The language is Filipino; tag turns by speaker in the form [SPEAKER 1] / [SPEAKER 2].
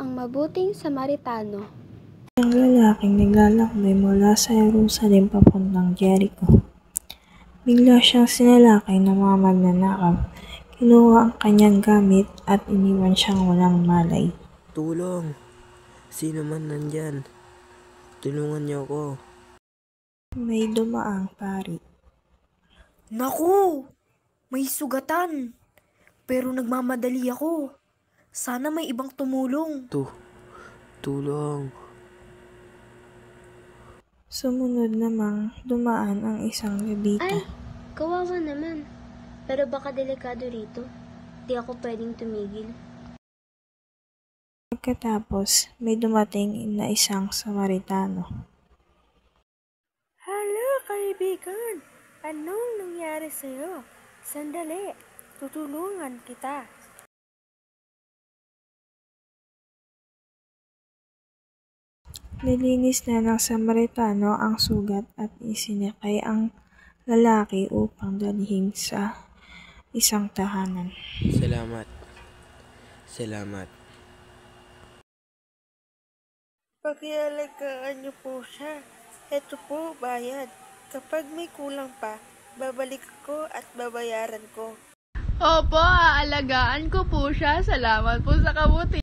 [SPEAKER 1] ang mabuting Samaritano.
[SPEAKER 2] Ang lalaking naglalakbay mula sa Jerusalem papuntang Jericho. Bigla siyang sinalakay ng mga magnanakaw. Kinuha ang kanyang gamit at iniwan siyang walang malay.
[SPEAKER 3] Tulong! Sino man nandyan? Tulungan niyo ako.
[SPEAKER 2] May dumaang pari.
[SPEAKER 4] Naku! May sugatan! Pero nagmamadali ako. Sana may ibang tumulong.
[SPEAKER 3] Tulong!
[SPEAKER 2] Sumunod namang dumaan ang isang Levita.
[SPEAKER 5] Ay, kawawa naman. Pero baka delikado rito. Di ako pwedeng tumigil.
[SPEAKER 2] Pagkatapos, may dumating na isang Samaritano.
[SPEAKER 4] Hala, kaibigan! Anong nangyari sa'yo? Sandali, tutulungan kita.
[SPEAKER 2] Nilinis na ng Samaritano ang sugat at isinakay ang lalaki upang dalhin sa isang tahanan.
[SPEAKER 3] Salamat.
[SPEAKER 4] Pakialagaan niyo po siya. Ito po, bayad. Kapag may kulang pa, babalik ko at babayaran ko.
[SPEAKER 6] Opo, aalagaan ko po siya. Salamat po sa kabutihan.